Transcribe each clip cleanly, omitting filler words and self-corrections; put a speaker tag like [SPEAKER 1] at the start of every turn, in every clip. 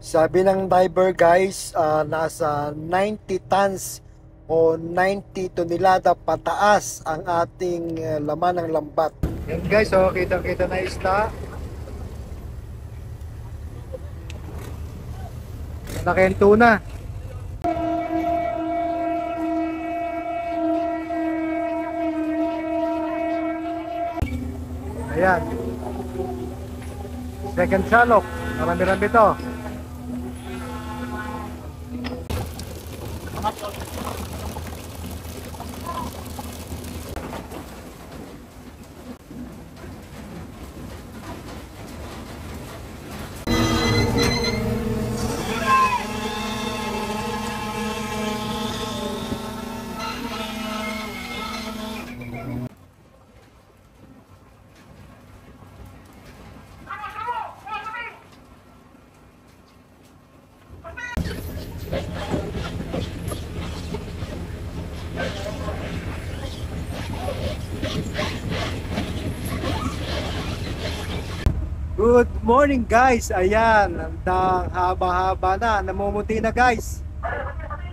[SPEAKER 1] Sabi ng diver guys, nasa 90 tons o 90 tonelada pataas ang ating laman ng lambat. Yan guys, oh, kita-kita na isda. Malaki ang tuna. Ayan. Second salok. Marami-rami to. Good morning guys. Ayan, ang haba-haba na, namumuti na guys.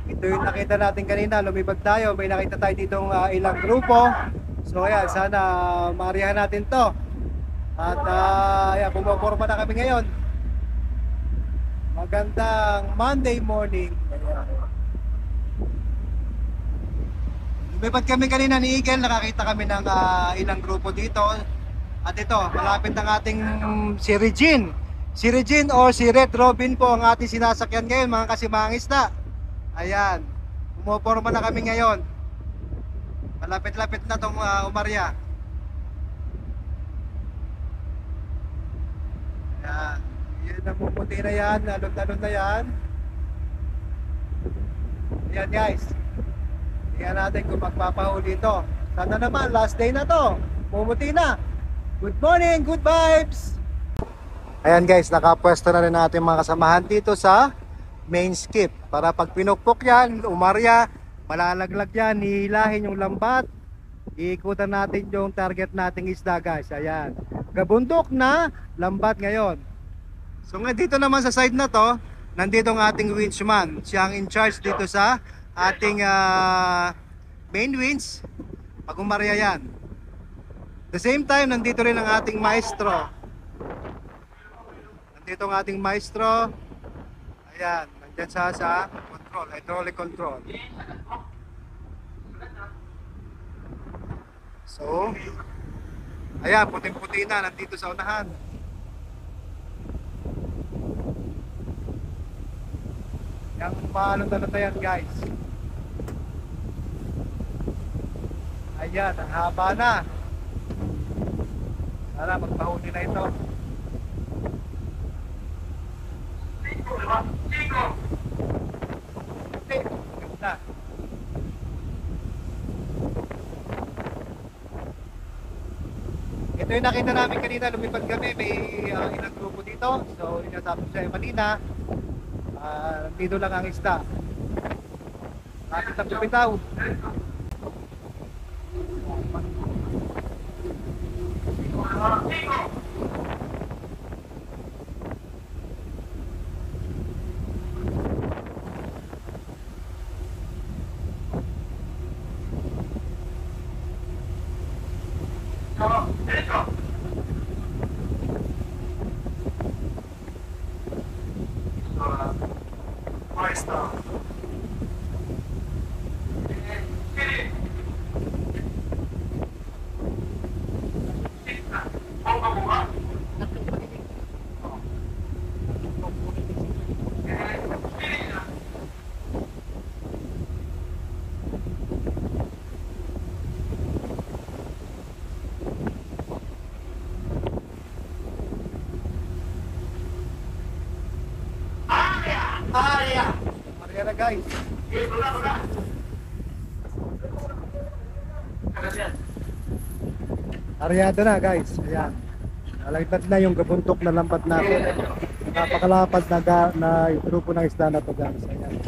[SPEAKER 1] Ito yung nakita natin kanina, lumipad tayo, may nakita tayo ditong ilang grupo. So ayan, sana maarihan natin to. At ayan, bumoporma na kami ngayon. Magandang Monday morning. Ayan. Lumipad kami kanina ni Eagle, nakakita kami ng ilang grupo dito. At ito, malapit ng ating si Regine. Si Regine o si Red Robin po ang ating sinasakyan ngayon, mga kasimangis na. Ayan, pumoporma na kami ngayon. Malapit-lapit na itong umarya. Ayan, yun, namumuti na yan, alon-alon na yan. Ayan guys, tingnan natin kung magpapahuli ito. Sana naman, last day na to, pumuti na. Good morning, good vibes! Ayan guys, nakapwesto na rin natin mga kasamahan dito sa main skip. Para pag pinukpok yan, umarya, malalaglag yan, hihilahin yung lambat. Iikutan natin yung target nating isda guys. Ayan, gabundok na lambat ngayon. So nga dito naman sa side na to, nandito ang ating winchman. Siya ang in charge dito sa ating main winch. Pag umarya yan. The same time, nandito rin ang ating maestro. Nandito ang ating maestro. Ayan, nandyan sa control, hydraulic control. So, ayan, puting-puti na, nandito sa unahan. Yang paalong-talong na yan, guys. Ayan, ang haba na. Sana magpahuli na ito. Ganda. Ito yung nakita namin kanina, lumipad kami, may ilang grupo dito. So inasabi siya yung kanina, dito lang ang isda. Bakit ang bumitaw? Maria na guys. Aryado na guys. Ayan. Nalagtad na yung gabuntok na lambat natin. Napakalapad na grupo ng isda na to guys. Ayan.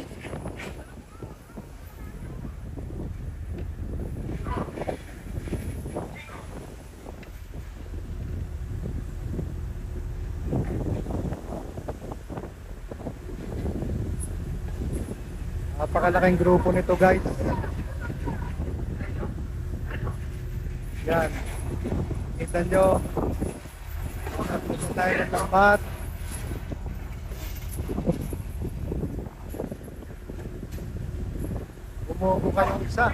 [SPEAKER 1] Napakalaking grupo nito guys. Yan. Kita nyo. Gusto tayo ng lambat. Bumuko ka yung isa.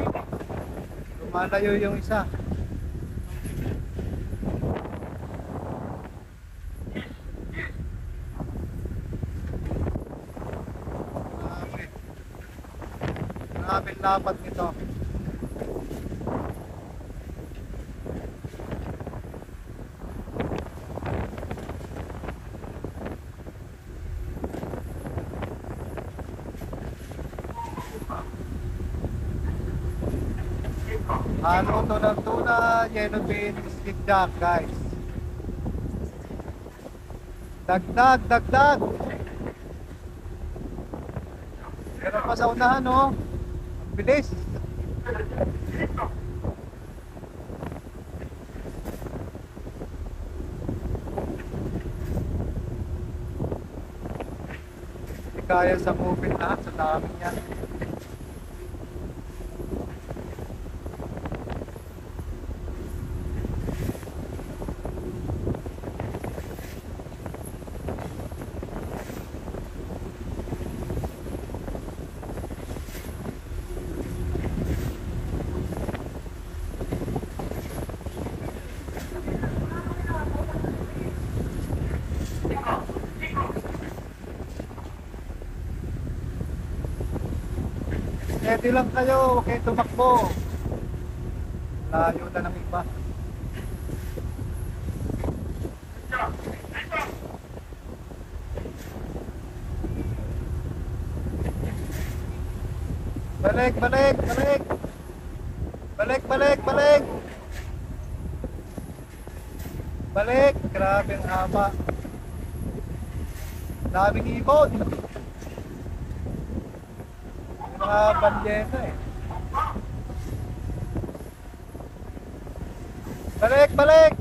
[SPEAKER 1] Lumalayo yung isa. Grabe lapat nito. Ano to ng tuna, yellow bean, skipjack guys. Dagdag, dagdag. Pero pa sa unahan oh. Ang bilis. Hindi kaya sa moving lahat, sa dami niya. Steady lang kayo, huwag kayo tumakbo. Layo na ng iba. Balik, balik, balik. Balik, balik, balik. Balik, grabe ang haba. Daming ibon. Mga balyena eh. Balik, balik.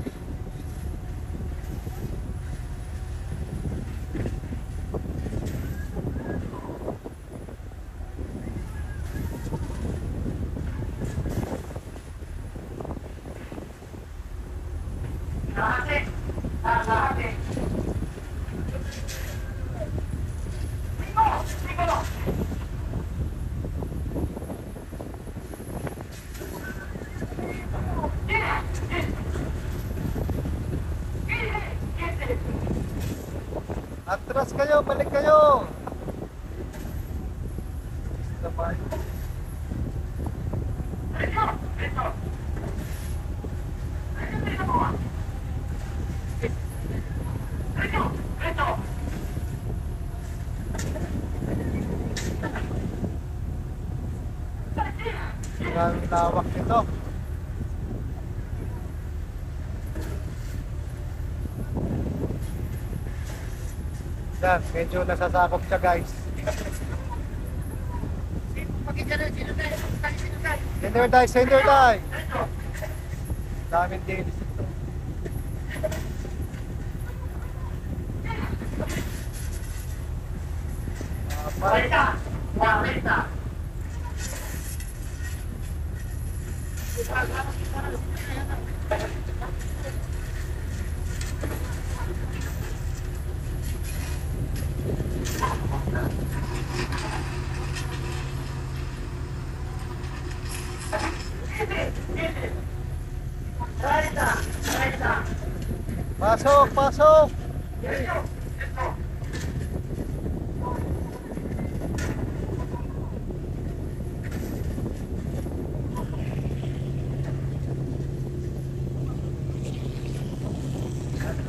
[SPEAKER 1] Atras kayo, balik kayo. Sabay. Ang lawak nito. Yan, medyo nasasakop siya guys. Center die, center die. Daming dilis ito. Marita! Marita! Pasok, pasok.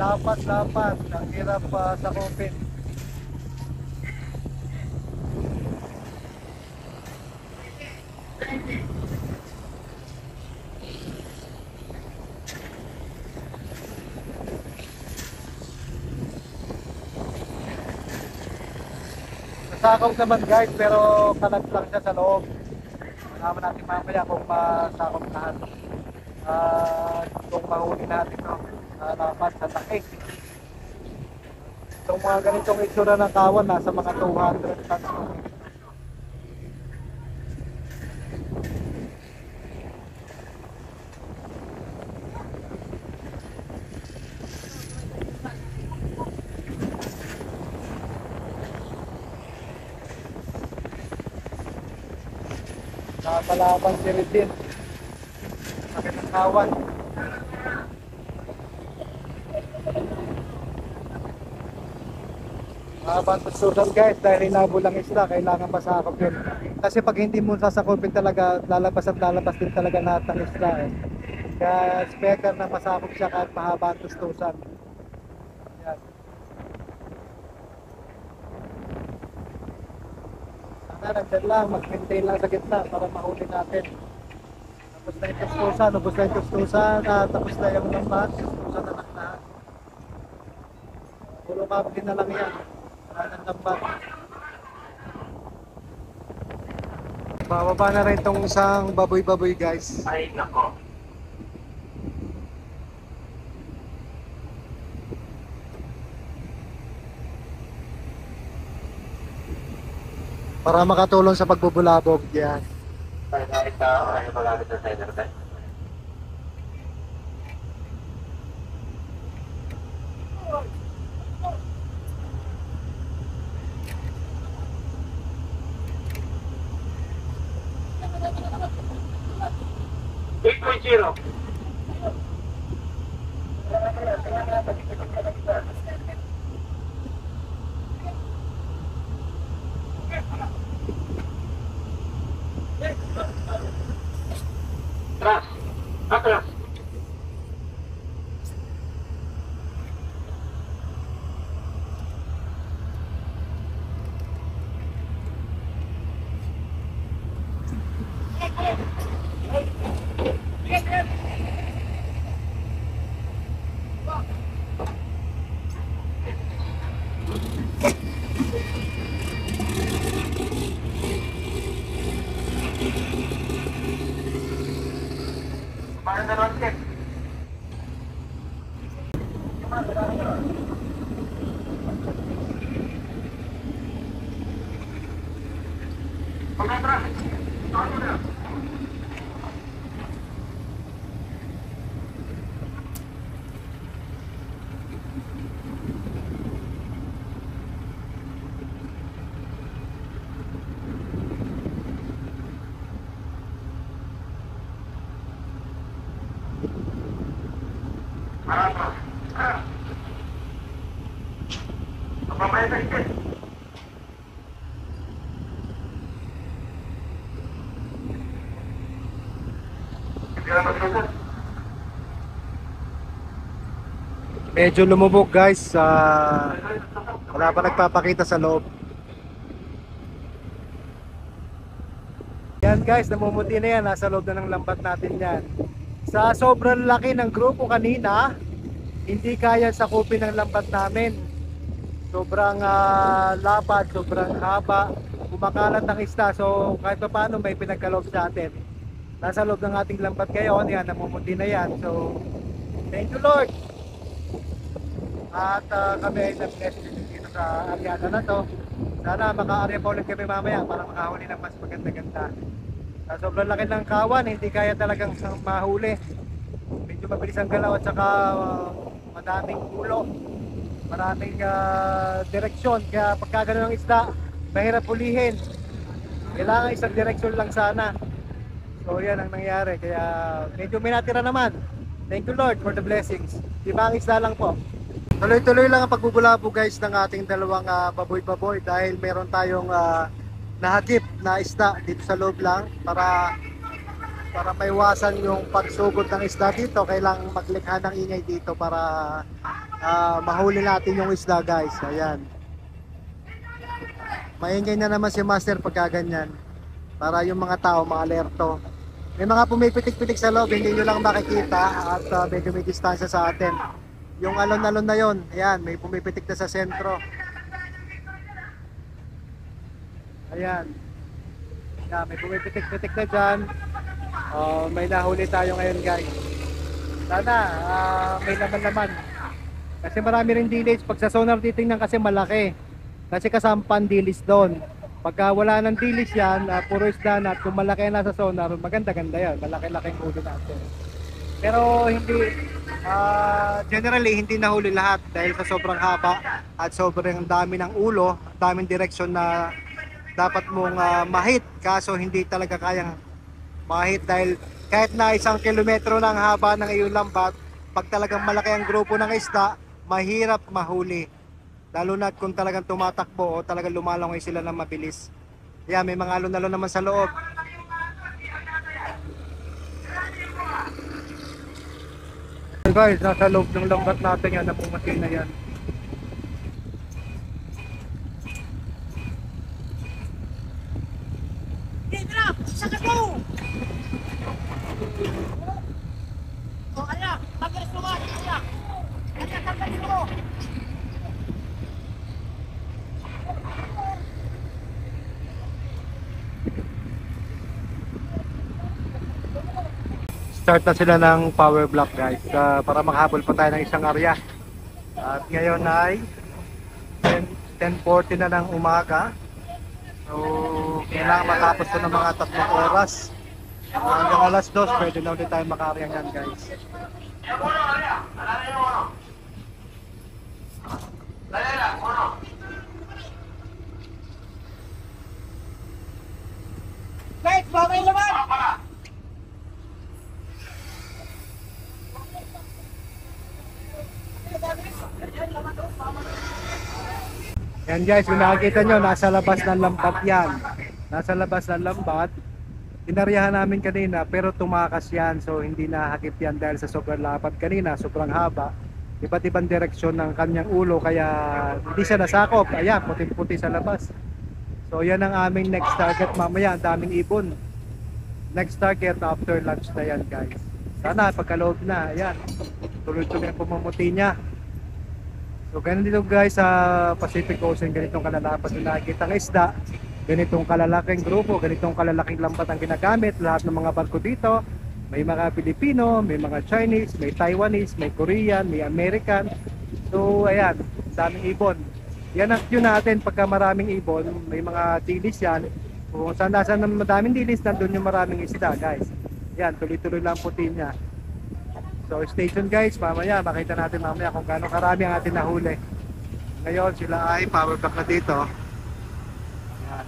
[SPEAKER 1] Dapat, dapat. Ang hirap sa open. Nasakop naman guys, pero kalat lang siya sa loob. Malaman natin mamaya kung masakop lahat. Kung mahuli natin no, lapat sa takik. Itong mga ganitong itsura ng kawan, nasa mga 200 tons. Palaban si Ridin. Sakit ng kawan. Bantususan guys, dahil inabol ang isla, kailangan masakop yun. Kasi pag hindi mo sasakopin talaga, lalabas at lalabas din talaga lahat ng isla eh. Kaya it's better na masakop siya kahit mahaba ang tustusan. Yan. Sana nandyan lang, mag-maintain lang sa gitna para mahuli natin. Tapos na yung tustusan, ubos na yung tustusan, tapos na yung lambat, tustusan na lahat. Puro mabili na lang yan. Wala ng lambat. Bababa na rin itong isang baboy-baboy guys.
[SPEAKER 2] Ay, nako.
[SPEAKER 1] Para makatulong sa pagbubulabog yan.
[SPEAKER 2] Ay, nakita, ay, malapit na center tayo. Eight point zero. Atras. Atras. Parang naman check. Pag-atras. Ano na? Atras. Pamaya na ito.
[SPEAKER 1] Medyo lumubog guys. Wala pa nagpapakita sa loob. Yan guys, namumuti na yan. Nasa loob na ng lambat natin yan. Sa sobrang laki ng grupo kanina, hindi kaya sakupin ng lambat namin. Sobrang lapad, sobrang haba, kumakalat ang isda. So kahit pa paano may pinagkaloob sa atin. Nasa loob ng ating lambat ngayon, yan, namumuti na yan. So thank you Lord. At kami ay nag-bless dito sa aryada na to. Sana maka-arya pa ulit kami mamaya para makahuli ng mas maganda-ganda. Sobrang laki ng kawan, hindi kaya talagang mahuli. Medyo mabilis ang galaw at saka madaming ulo, maraming direksyon. Kaya pagka ganun ang isda, mahirap hulihin. Kailangan isang direksyon lang sana. So yan ang nangyari. Kaya medyo may natira naman. Thank you Lord for the blessings. Ibang isda lang po. Tuloy-tuloy lang ang pagbubulabo guys ng ating dalawang baboy-baboy dahil meron tayong nahagip na isda dito sa loob lang para maiwasan yung pagsugod ng isda dito. Kailangang maglikha ng ingay dito para mahuli natin yung isda guys. Ayan, maingay na naman si Master pagka ganyan para yung mga tao maalerto. May mga pumipitik-pitik sa loob, hindi nyo lang makikita at medyo may distansya sa atin. Yung alon-alon na yon, ayan, may pumipitik na sa sentro. Ayan. Ayan, may pumipitik-pitik na dyan. May nahuli tayo ngayon guys. Sana may laman-laman. Kasi marami rin dilis. Pag sa sonar titingnan kasi malaki. Kasi kasampan dilis doon. Pagka wala ng dilis yan, puro isda na. At kung malaki na sa sonar, maganda-ganda yan. Malaki-laking huli natin. Pero hindi, generally hindi nahuli lahat dahil sa sobrang haba at sobrang dami ng ulo, daming direksyon na dapat mong mahit, kaso hindi talaga kayang mahit dahil kahit na 1 kilometro ng haba ng iyong lambat, pag talagang malaki ang grupo ng isda, mahirap mahuli. Lalo na kung talagang tumatakbo o talagang lumalangoy sila ng mabilis. Yan, may mga alon-alon naman sa loob. Guys, nasa loob ng lambat natin yan, napumati na yan.
[SPEAKER 3] Tira! Sakit mo! O, ayan! Tagalis mo nga! Ayan! Ayan, tagalis mo!
[SPEAKER 1] Start na sila ng power block guys, para makahabol pa tayo ng isang area. At ngayon ay 10:40 na ng umaga. So kailangan matapos to ng mga 3 oras. Hanggang alas 2 pwede na ulit tayo makaryang yan guys.
[SPEAKER 3] Guys, babay naman!
[SPEAKER 1] Yan guys, kung nakikita nyo, nasa labas ng lambat yan. Nasa labas ng lambat. Inaryahan namin kanina pero tumakas yan, so hindi nahagip yan dahil sa sobrang lapad kanina, sobrang haba. Iba't ibang direksyon ng kanyang ulo kaya hindi siya nasakop. Ayan, puti-puti sa labas. So yan ang aming next target mamaya, ang daming ibon. Next target after lunch na yan guys. Sana pagkaloob na, ayan. Tuloy-tuloy ang pumumuti niya. So ganun dito guys sa Pacific Ocean, ganitong kalalapad na nakikita ng isda. Ganitong kalalaking grupo, ganitong kalalaking lambat ang ginagamit. Lahat ng mga barko dito, may mga Pilipino, may mga Chinese, may Taiwanese, may Korean, may American. So ayan, daming ibon. Yan ang cue natin pagka maraming ibon, may mga dilis yan. Kung saan nasan ng madaming dilis, nandun yung maraming isda guys. Yan, tuloy-tuloy lang puti niya. So stay tuned guys, mamaya makita natin mamaya kung gaano karami ang ating nahuli. Ngayon sila ay power back na dito. Yan.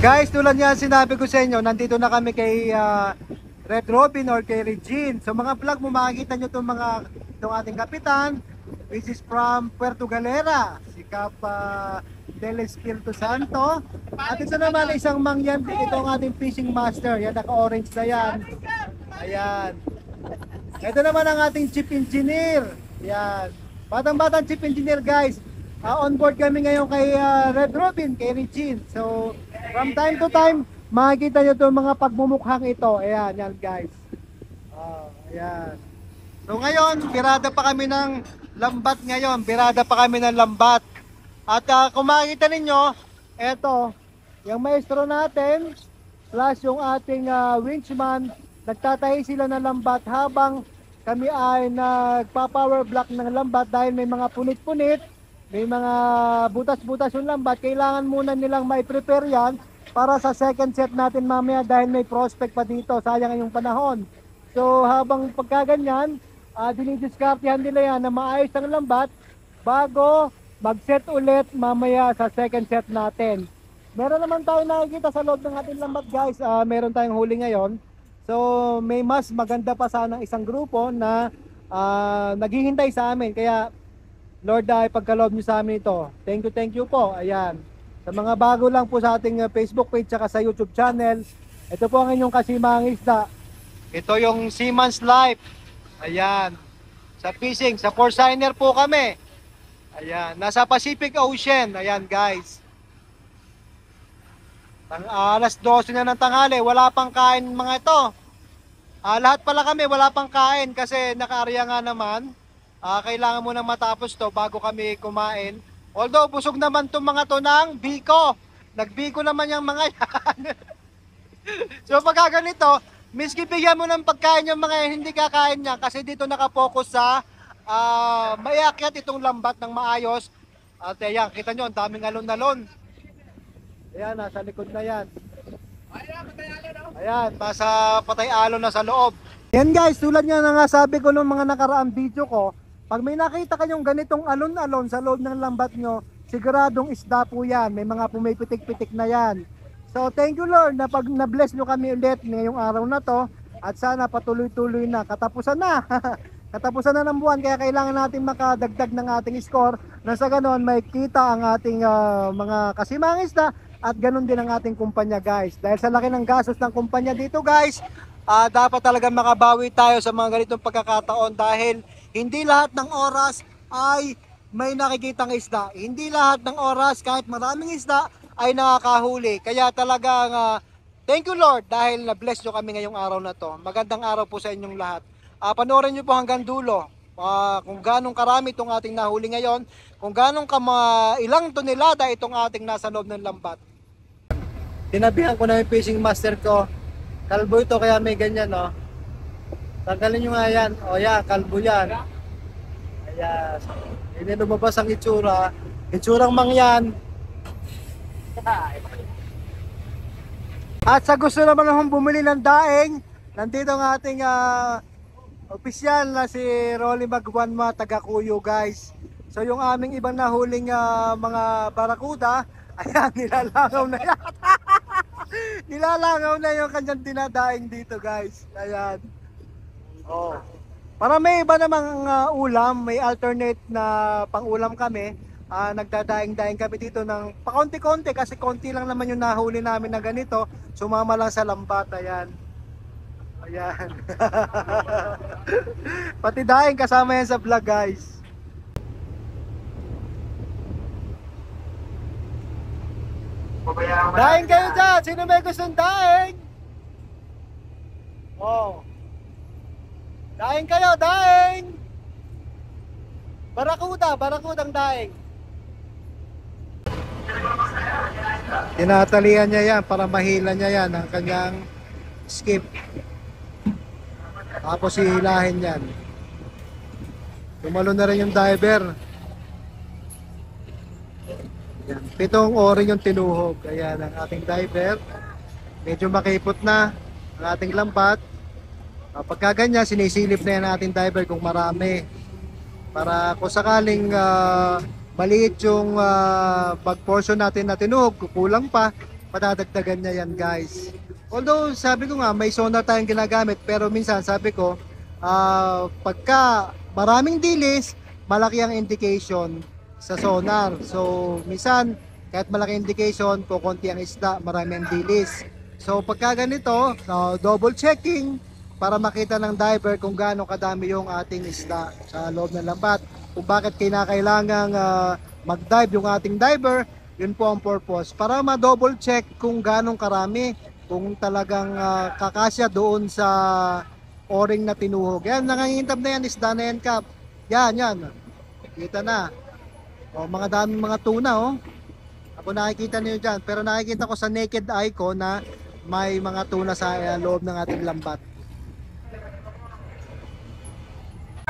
[SPEAKER 1] Guys, tulad yan sinabi ko sa inyo, nandito na kami kay Red Robin or kay Regine. So mga vlog mo makikita nyo itong ating kapitan, which is from Puerto Galera, si Cap Del Espiritu Santo. At ito naman isang mangyan din, itong ating fishing master. Yan, naka-orange na yan. Ayan. Ito naman ang ating chief engineer. Yan. Batang-batang chief engineer guys. On board kami ngayon kay Red Robin, kay Regine. So from time to time, makikita nyo itong mga pagmumukhang ito. Ayan, yan guys. Ayan. So ngayon, birada pa kami ng lambat ngayon. Birada pa kami ng lambat. At kung makikita ninyo, eto, yung maestro natin, plus yung ating winchman, nagtatahi sila ng lambat habang kami ay nagpa-power block ng lambat dahil may mga punit-punit, may mga butas-butas yung lambat. Kailangan muna nilang mai-prepare yan para sa second set natin mamaya dahil may prospect pa dito. Sayang yung panahon. So habang pagkaganyan, dinidiskartehan nila yan na maayos ang lambat bago mag-set ulit mamaya sa second set natin. Meron naman tayo nakikita sa loob ng ating lambat guys, meron tayong huli ngayon. So may mas maganda pa sana isang grupo na naghihintay sa amin. Kaya Lord, pagkaloob niyo sa amin ito. Thank you po. Ayan. Sa mga bago lang po sa ating Facebook page at sa YouTube channel, ito po ang inyong kasimang isda. Ito yung Seaman's Life. Ayan. Sa fishing, sa Porciner po kami. Ayan. Nasa Pacific Ocean. Ayan guys. Alas 12 na ng tanghali. Wala pang kain mga ito. Lahat pala kami wala pang kain kasi nakaarya nga naman. Kailangan mo nang matapos to bago kami kumain. Although busog naman itong mga to ng biko. Nagbiko naman yung mga yan. So pagka ganito, miski bigyan mo ng pagkain yung mga hindi kakain niya kasi dito nakapokus sa maiakyat itong lambat ng maayos. At ayan, kita nyo, ang daming alon-alon. Ayan, nasa likod na yan. Ayan, nasa patay alon na sa loob. Yan guys, tulad nga na nga sabi ko nung mga nakaraang video ko, pag may nakita kayong ganitong alon-alon sa loob ng lambat nyo, siguradong isda po yan. May mga pumipitik-pitik na yan. So thank you Lord na pag na-bless nyo kami ulit ngayong araw na to. At sana patuloy-tuloy na. Katapusan na. Katapusan na ng buwan. Kaya kailangan natin makadagdag ng ating score. Na sa ganon may kita ang ating mga kasimang isda. At ganon din ang ating kumpanya guys. Dahil sa laki ng gastos ng kumpanya dito guys, dapat talaga makabawi tayo sa mga ganitong pagkakataon. Dahil hindi lahat ng oras ay may nakikitang isda. Hindi lahat ng oras kahit maraming isda ay nakakahuli. Kaya talagang thank you Lord dahil na-bless nyo kami ngayong araw na to. Magandang araw po sa inyong lahat. Panoorin nyo po hanggang dulo kung ganong karami itong ating nahuli ngayon, kung ganong ilang tonelada itong ating nasa loob ng lambat. Tinabihan ko na yung fishing master ko. Kalbo ito kaya may ganyan no. Tanggalin nyo nga yan. O yan, kalbo yan. Ayan. Hindi lumabas ang itsura. Itsurang mangyan. At sa gusto naman akong bumili ng daing, nandito ang ating opisyal na si Rolly Magwanma, taga Kuyo guys. So yung aming ibang nahuling mga barakuda, ayan, nilalangaw na yan. Nilalangaw na yung kanyang dinadaing dito guys. Ayan. Oh. Para may iba namang ulam, may alternate na pang-ulam kami. Nagdadaing-daing kami dito ng pakonti-konti kasi konti lang naman yung nahuli namin na ganito. Sumama lang sa lambat. Ayan. Ayan. Pati daing kasama yan sa vlog guys. Daing kayo dyan! Sino may gustong daing? Oh. Daing kayo, daing! Barakudang daing. Tinatalian niya yan para mahila niya yan ang kanyang skip. Tapos hihilahin yan. Tumalo na rin yung diver. Yan. 7 oring yung tinuhog. Ayan ang ating diver. Medyo makipot na ang ating lambat. Pagka ganyan, sinisilip na yan ang ating diver kung marami. Para kung sakaling maliit yung pag-portion natin na tinuhog, kukulang pa, padadagdagan niya yan guys. Although sabi ko nga, may sonar tayong ginagamit, pero minsan sabi ko, pagka maraming dilis, malaki ang indication sa sonar. So minsan, kahit malaki indication, kukunti ang isda, marami ang dilis. So pagka ganito, double checking, para makita ng diver kung gaano kadami yung ating isda sa loob ng lambat. Kung bakit kinakailangang mag-dive yung ating diver, yun po ang purpose. Para ma-double check kung gaano karami, kung talagang kakasya doon sa o-ring na tinuhog. Yan, nangangintab na yan, isda na yan, Kap. Yan. Kita na. O, mga daming mga tuna, oh. Ako nakikita niyo dyan. Pero nakikita ko sa naked eye ko na may mga tuna sa loob ng ating lambat.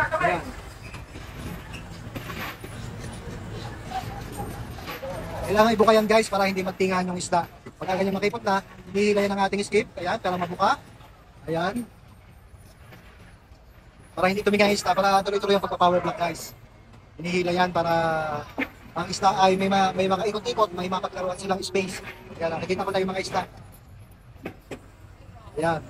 [SPEAKER 1] Ayan. Kailangan ibuka yan guys para hindi magtingan yung isda. Pagka ganyan makipot na, hihila yan ang ating skip. Ayan, para mabuka. Ayan. Para hindi tumingin ang isda, para tuloy-tuloy ang pagpa-power block guys. Hinihila yan para ang isda ay may mga ikot-ikot, may mapaglaruan silang space. Kaya nakikita ko na yung mga isda. Ayan.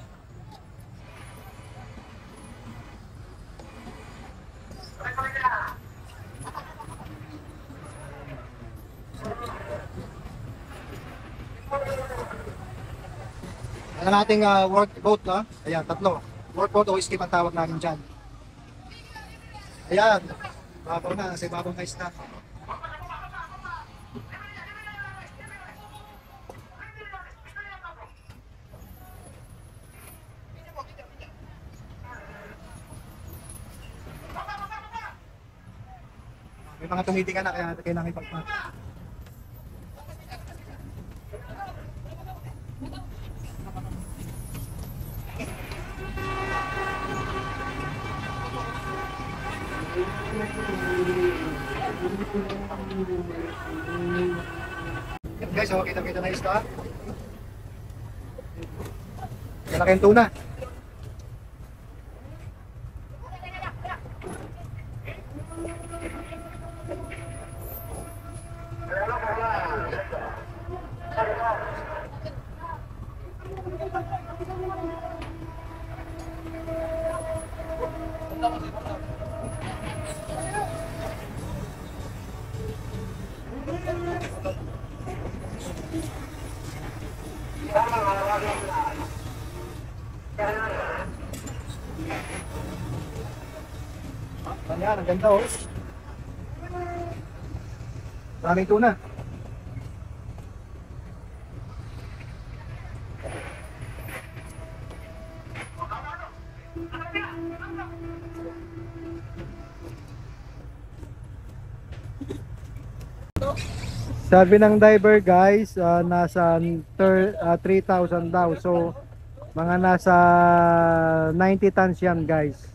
[SPEAKER 1] Yan ang ating work boat, no? Ayan, tatlo. Work boat o skip ang tawag namin dyan. Ayan. Babaw na, nasa ibabaw na isda. May mga tumitingan na kaya kailangan ipagpat. Yan guys, oh, kita-kita na isda. Malaki ang tuna. Ayan, ang ganda oh. Maraming tuna. Sabi ng diver guys, nasa 3,000 daw. So, mga nasa 90 tons yan guys.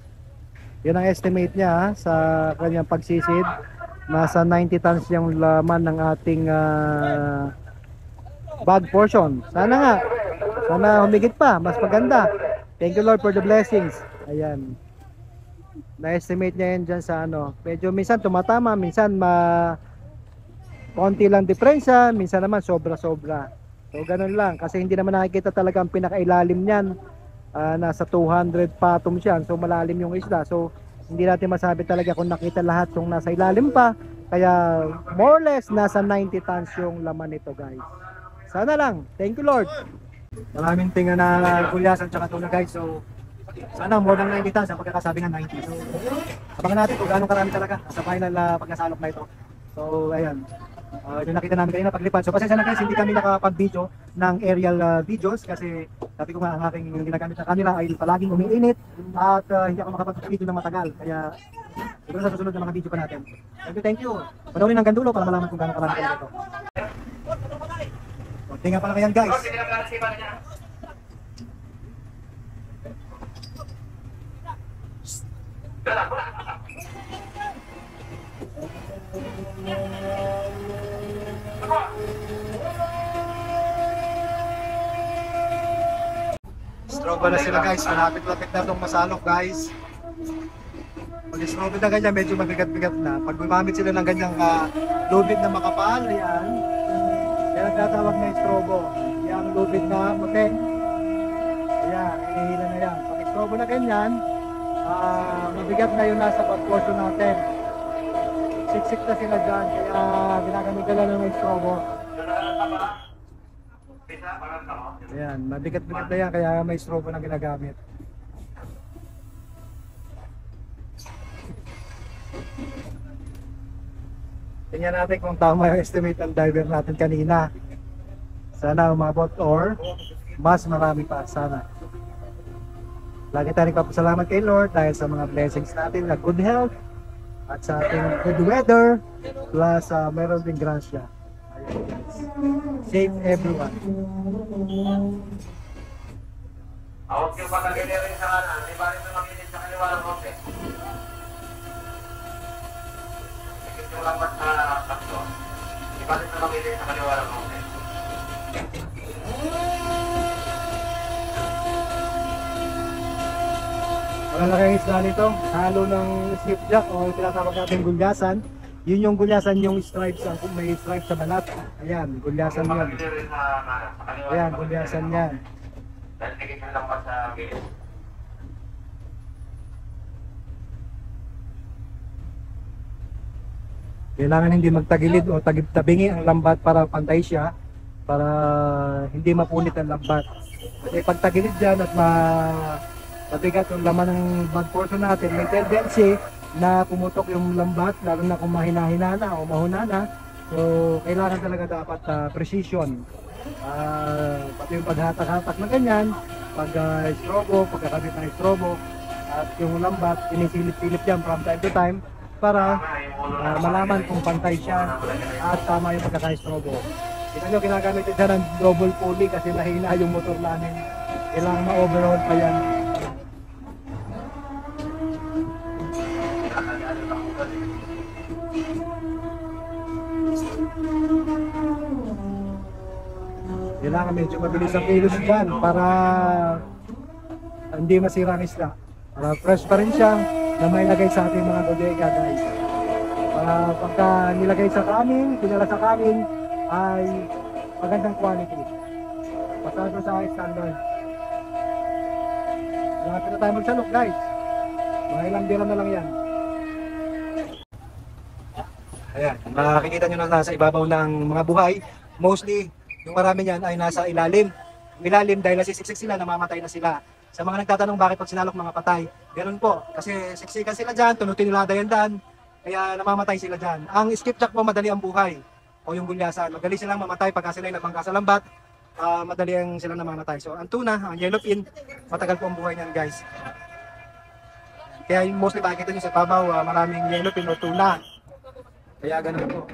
[SPEAKER 1] Yan ang estimate niya sa kanyang pagsisid. Nasa 90 tons yung laman ng ating bag portion. Sana nga. Sana humigit pa. Mas maganda. Thank you Lord for the blessings. Ayan. Na-estimate niya yan dyan sa ano. Medyo minsan tumatama. Minsan konti lang diferensya, minsan naman sobra-sobra. So ganun lang kasi hindi naman nakikita talaga ang pinakailalim niyan. Nasa 200 fathoms yan. So malalim yung isda. So hindi natin masabi talaga kung nakita lahat yung nasa ilalim pa. Kaya more or less nasa 90 tons yung laman nito guys. Sana lang. Thank you Lord. Maraming tinga na gulyasan tsaka tuna guys. So sana more than 90 tons ang pagkakasabi ng 90. So abangan natin kung gaano karami talaga sa final pagkasalok na ito. So ayan. Yung nakita namin kanina paglipad. So pasensya na guys, hindi kami nakapag-video ng aerial videos kasi sabi ko nga ang aking ginagamit na kanila ay palaging umiinit at hindi ako makapag-video ng matagal. Kaya siguro sa susunod na mga video pa natin. Thank you. Panoorin hanggang dulo para malaman kung gaano karami talaga ito. Tingnan pala kayan guys. Strobo na sila guys, malapit-lapit na itong masalok guys. Pag strobo na ganyan, medyo mabigat-bigat na. Pag gumamit sila ng ganyang lubid na makapal, yan. Yan ang tatawag na strobo. Yung lubid na puti. Ayan, hinihila na yan. Pag strobo na ganyan, mabigat na yung nasa portion natin. Siksik na sila dyan, kaya ginagamit nila ng strobo. Ayan, mabigat-bigat na yan, kaya may strobo na ginagamit. Tingnan natin kung tama yung estimate ng diver natin kanina. Sana umabot or mas marami pa, sana. Lagi tayo nagpapasalamat kay Lord dahil sa mga blessings natin na good health at sa ating good weather plus meron din grasya. Save everyone.
[SPEAKER 2] Awag yung pagkagili rin sa kanan, di ba rin na makinig sa kaliwa ng konti? Sikit yung lambat na takto, di ba rin na makinig sa kaliwa ng konti?
[SPEAKER 1] Malalaki ang isda nito. Halo ng skipjack o tinatawag natin gulyasan. Yun yung gulyasan, yung stripes, may stripes sa balat. Ayan, gulyasan yun. Ayan, gulyasan yan.
[SPEAKER 2] Dahil tigil lang pa sa gilid.
[SPEAKER 1] Kailangan hindi magtagilid o tabingi ang lambat para pantay siya, para hindi mapunit ang lambat. Kasi pag tagilid dyan at mabigat yung laman ng bag portion natin, may tendency na pumutok yung lambat, lalo na kung mahina-hina na o mahuna na. So kailangan talaga dapat precision. Pati yung paghatak-hatak na ganyan, pag-strobo, pagkakabit ng strobo, at yung lambat, pinisilip-silip yan from time to time para malaman kung pantay siya at tama yung pagkaka-strobo. Kita nyo, ginagamit siya ng double pulley kasi mahina yung motor namin. Kailangan ma-overhaul pa yan. Kailangan medyo mabilis ang kilos dyan para hindi masira ang isda. Para fresh pa rin siya na may lagay sa ating mga bodega, guys. Para pagka nilagay sa kanin, pinala sa kanin, ay magandang quality. Pasado sa high standard. Malapit na tayo magsalok, guys. Mga ilang dira na lang yan. Ayan, makikita nyo na nasa ibabaw ng mga buhay. Mostly, yung marami niyan ay nasa ilalim. Ilalim dahil nasisiksik sila, namamatay na sila. Sa mga nagtatanong bakit pag sinalok mga patay, ganun po. Kasi siksikan sila dyan, tunutin nila dayan-dan, kaya namamatay sila dyan. Ang skipjack po, madali ang buhay. O yung gulyasan, madali silang mamatay pagka sila nabangka sa lambat, madali ang silang namamatay. So ang tuna, ang yellowfin, matagal po ang buhay niyan, guys. Kaya yung mostly makikita nyo sa babaw, maraming yellowfin o tuna. Kaya ganun po.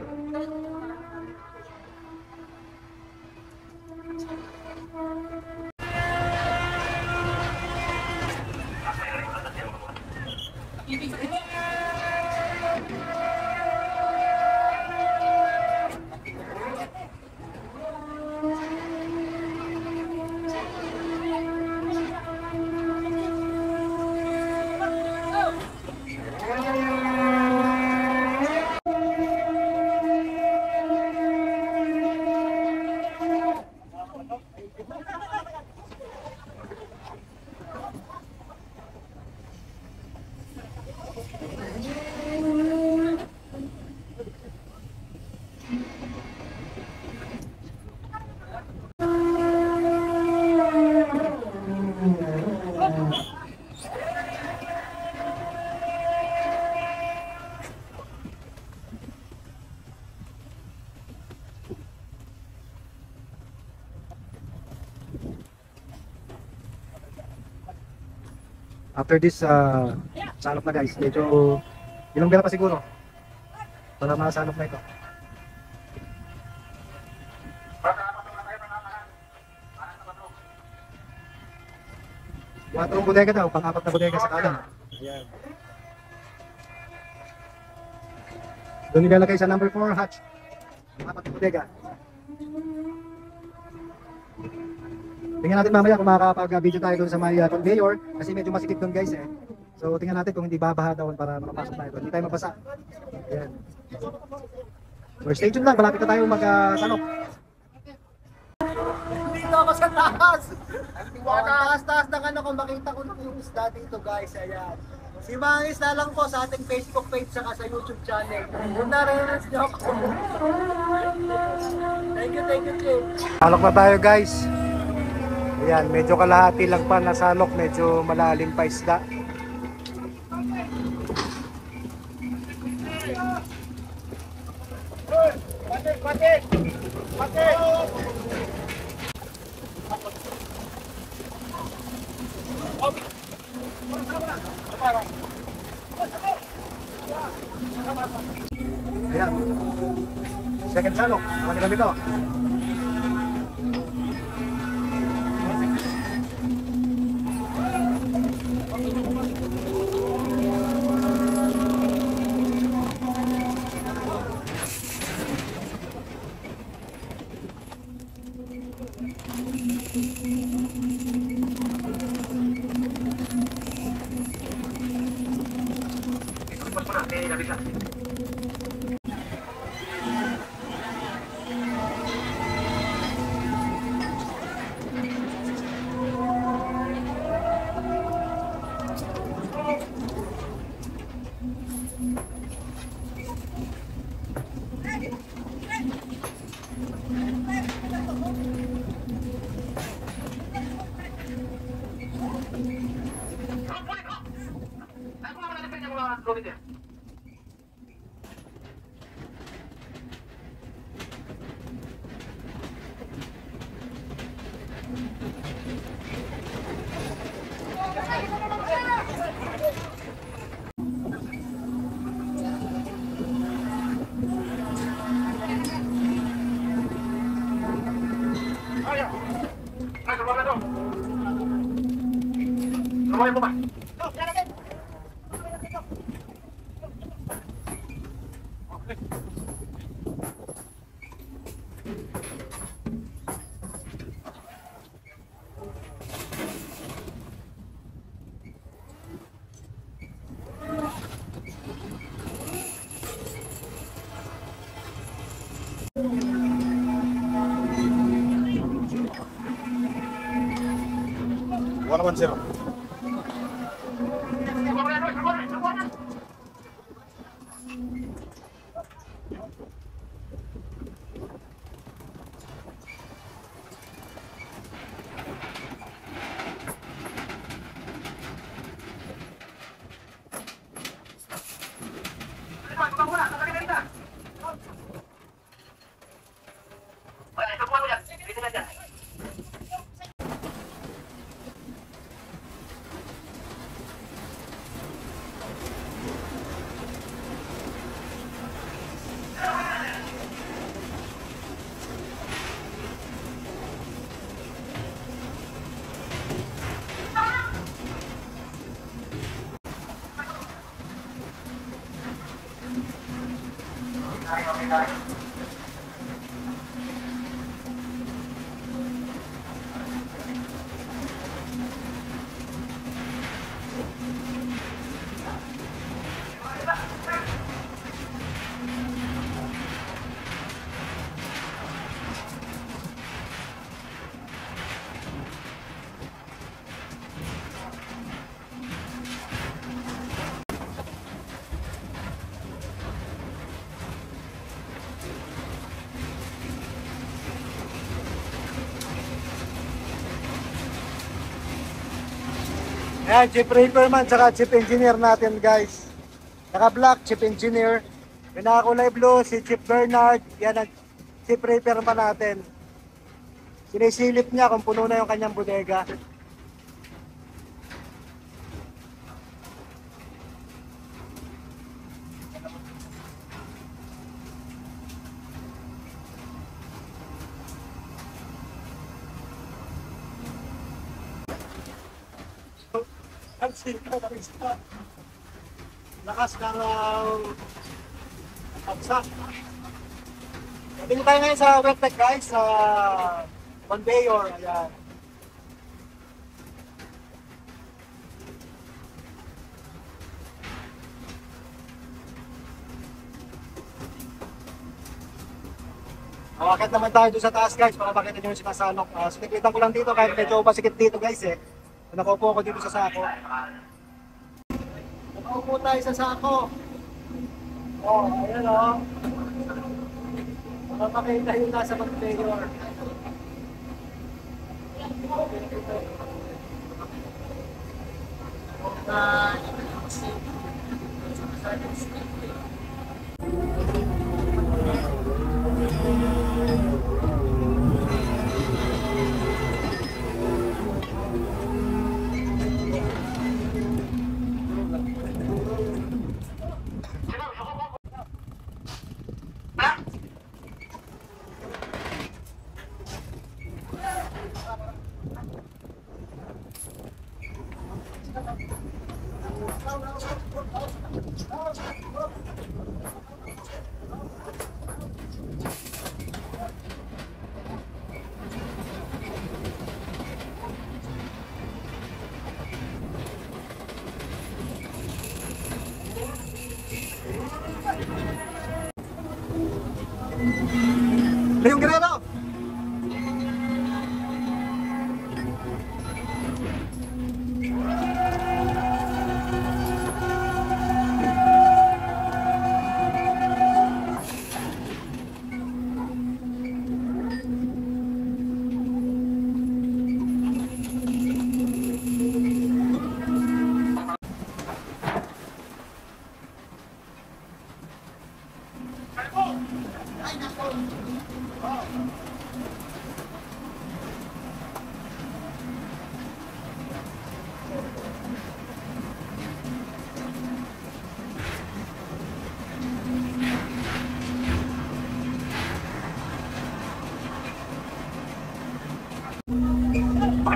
[SPEAKER 1] After this salop na, guys, medyo ilang bela pa siguro para masalop na ito. Patrong bodega daw, pang-apat na bodega sa kanan. Ayan. Doon nilalagay sa number 4 hatch. Pang-apat na bodega. Tingnan natin mamaya kung makakapag-video tayo doon sa may conveyor kasi medyo masikip doon, guys, eh. So tingnan natin kung hindi babaha doon para makapasok tayo doon. Hindi tayo mabasa. Ayan. So stay tuned lang, malapit na tayo mag-salok. Dito ako sa taas! Taas-taas ng ano kung makita ko na yung isda dito, guys. Ayan. Si Mangis na lang po sa ating Facebook page saka sa YouTube channel. Kung narinig niyo ako. Thank you. Salok na tayo, guys. Ayan, medyo kalahati lang pa na salok, medyo malalim pa isda. Patik! Ayan. Second salok, kami to. One one zero. Ayan, chief repairman tsaka chief engineer natin guys. Naka-black, chief engineer. Yung nakakulay blue, si Chief Bernard. Yan ang chief repairman natin. Sinisilip niya kung puno na yung kanyang bodega. Ang sika ng isa. Lakas ng pagsak. Dito tayo ngayon sa wet tech guys, sa conveyor. Ayan. Akit naman tayo doon sa taas guys para makita nyo yung sinasalok. Sinikitan ko lang dito kahit medyo pasikip dito guys eh. Nakaupo ako dito sa sako. Nakaupo tayo sa sako. Oh, ayan o. Makapakita yung nasa conveyor.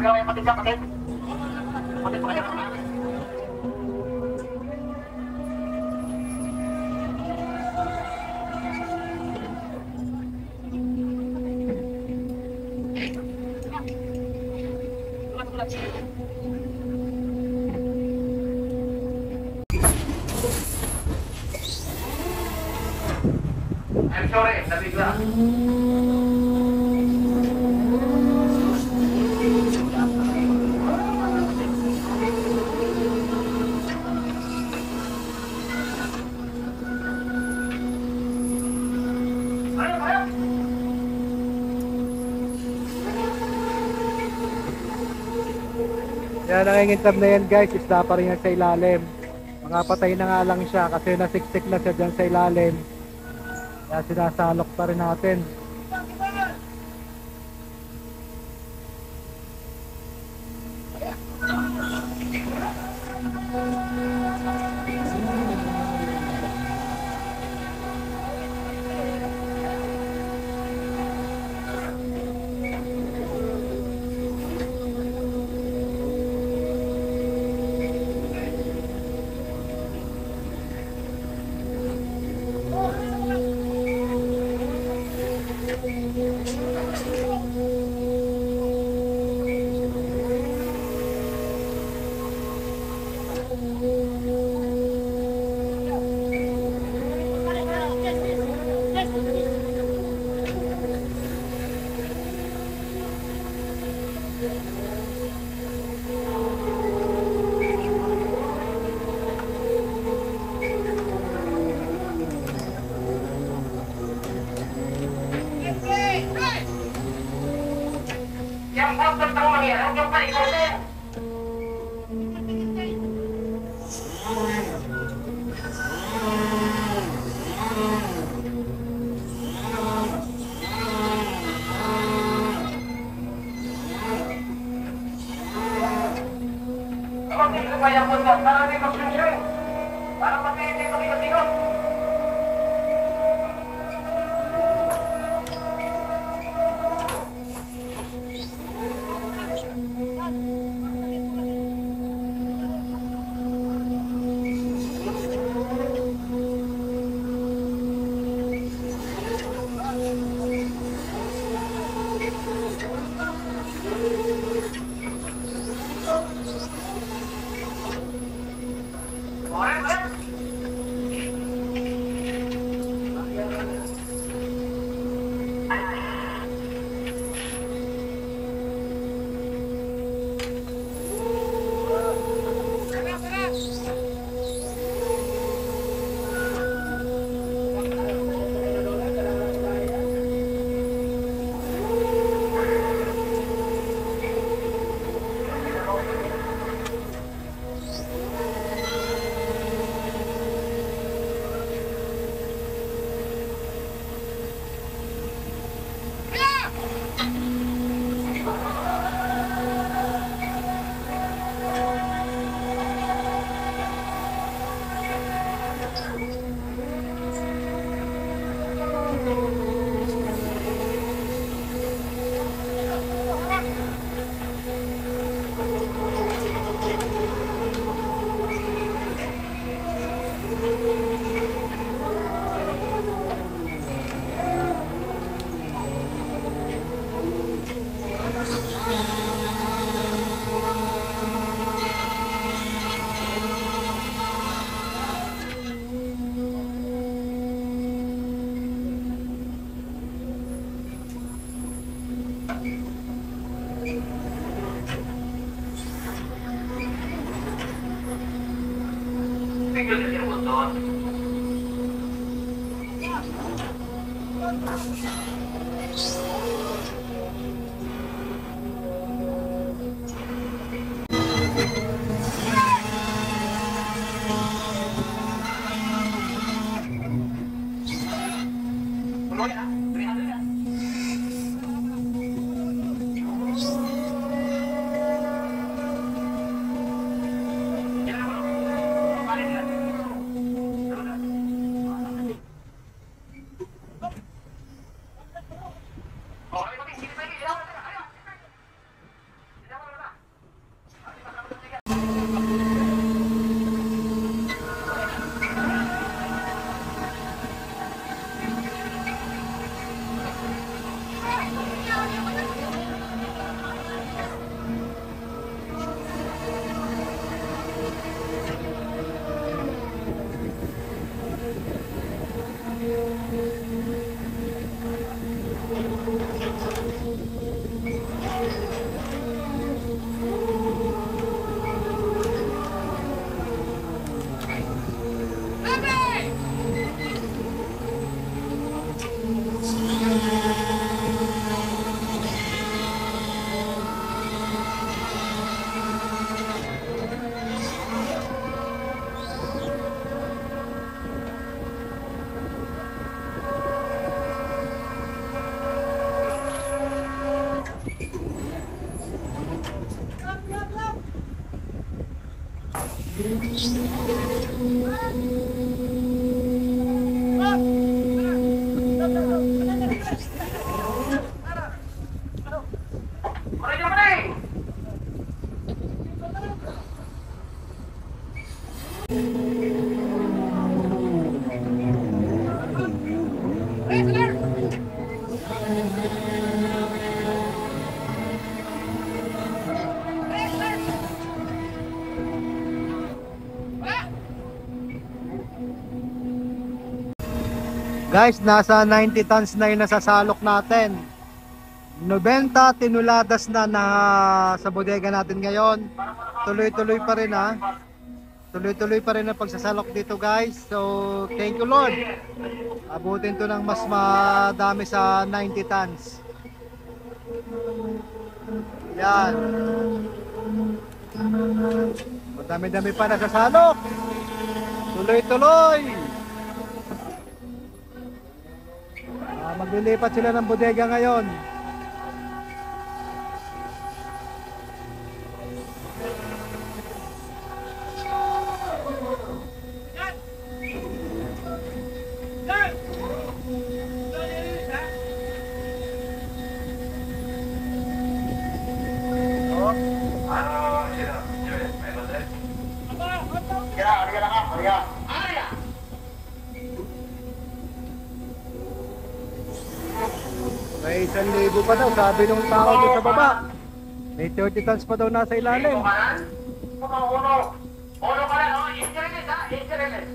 [SPEAKER 2] gagawin yung patik ka, patik. Patik pa kayo. I'm sorry, nabigla.
[SPEAKER 1] Yan, nangingintab na yan guys, isda pa rin yan sa ilalim. Mga patay na nga lang siya kasi nasiksik na siya dyan sa ilalim. Kaya sinasalok pa rin natin.
[SPEAKER 2] Yang bos tentang mengira, yang paling kode. Kalau tidak banyak bos, karena ini konsumsi, para pati ini ketiga-tiga. Tinggal di motor.
[SPEAKER 1] Guys, nasa 90 tons na yung nasasalok natin. 90 tinuladas na sa bodega natin ngayon. Tuloy-tuloy pa rin ha. Tuloy-tuloy pa rin ang pagsasalok dito guys. So, thank you Lord. Abutin to ng mas madami sa 90 tons. Yan. Madami-dami pa nasasalok. Tuloy-tuloy. Maglilipat sila ng bodega ngayon. May 1,000 pa daw, sabi nung tao doon sa baba. May 30 tons pa daw nasa ilalim.
[SPEAKER 2] Uno ka lang, oh, interilis ha, interilis.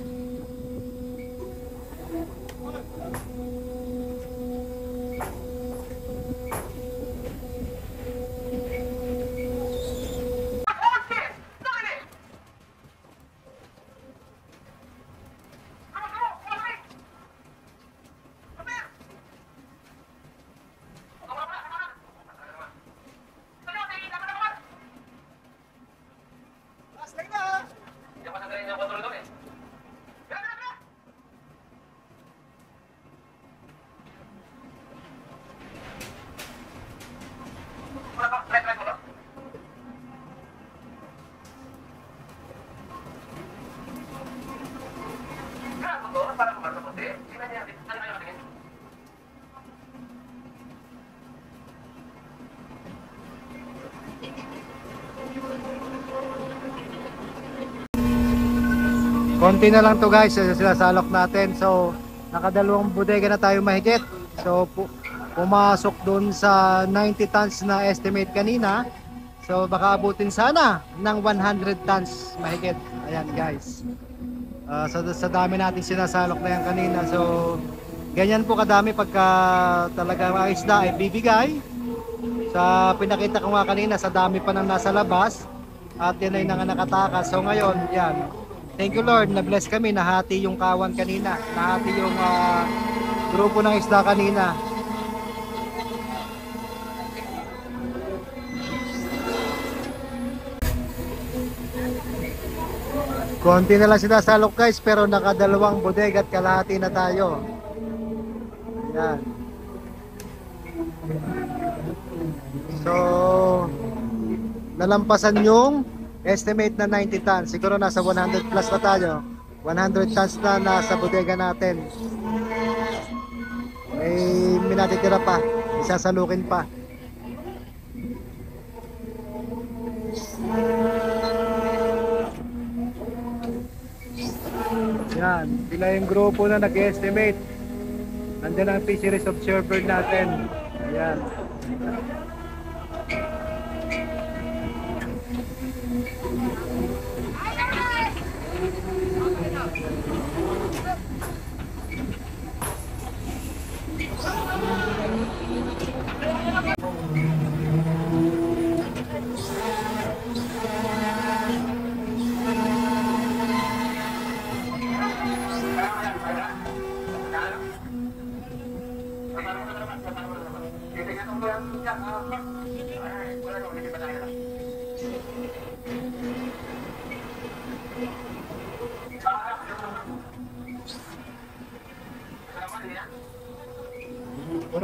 [SPEAKER 1] Konti na lang to guys, sinasalok natin. So, nakadalawang bodega na tayo mahigit. So, pumasok dun sa 90 tons na estimate kanina. So, baka abutin sana ng 100 tons mahigit. Ayan guys. Sa dami natin sinasalok na yan kanina. So, ganyan po kadami pagka talaga mga isda ay bibigay. Sa pinakita ko nga kanina, sa dami pa nang nasa labas. At yan ay nakatakas. So, ngayon, yan. Thank you Lord, na-bless kami, nahati yung kawan kanina, nahati yung grupo ng isda kanina. Konti na lang sinasalok guys, pero nakadalawang bodega at kalahati na tayo. Ayan. So, nalampasan yung estimate na 90 tons. Siguro nasa 100 plus na tayo. 100 tons na nasa bodega natin. May natitira pa. Isasalukin pa. Yan. Sila yung grupo na nag-estimate. Nandiyan ang fisheries observer natin. Ayan.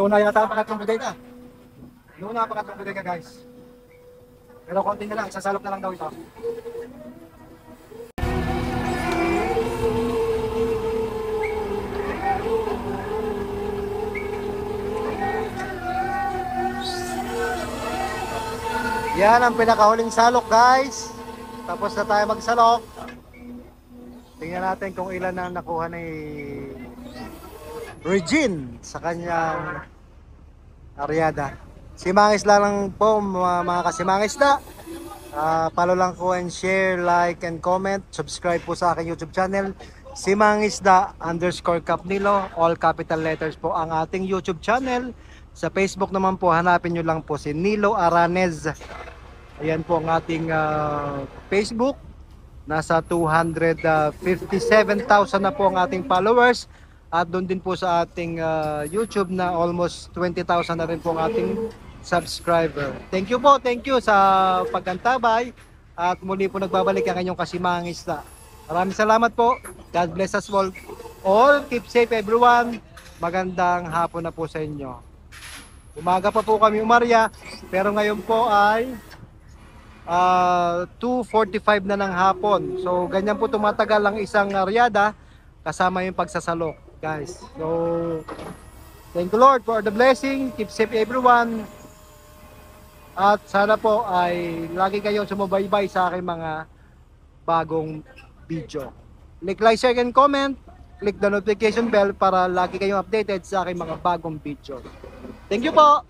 [SPEAKER 1] Una yata ang pangatlong bodega. Una ang pangatlong bodega guys. Pero konti na lang, sasalok na lang daw ito. Yan ang pinakahuling salok, guys. Tapos na tayo magsalok. Tingnan natin kung ilan na nakuha ni Regine sa kanyang aryada. Simangis lang po mga kasimangis na. Follow lang po and share, like and comment. Subscribe po sa aking YouTube channel. Simangisda _Kapnilo. All capital letters po ang ating YouTube channel. Sa Facebook naman po, hanapin nyo lang po si Nilo Aranez. Ayan po ang ating Facebook. Nasa 257,000 na po ang ating followers. At doon din po sa ating YouTube na almost 20,000 na rin po ang ating subscriber. Thank you po, thank you sa pagkantabay. At muli po nagbabalik ang inyong kasimangista. Maraming salamat po. God bless us all. Keep safe everyone. Magandang hapon na po sa inyo. Umaga pa po kami umarya, pero ngayon po ay 2:45 na ng hapon. So ganyan po tumatagal ang isang aryada kasama yung pagsasalok, guys. So thank you Lord for the blessing. Keep safe everyone. At sana po ay lagi kayong sumubaybay sa aking mga bagong video. Click like, share, and comment. Click the notification bell para lagi kayong updated sa aking mga bagong video. Thank you po!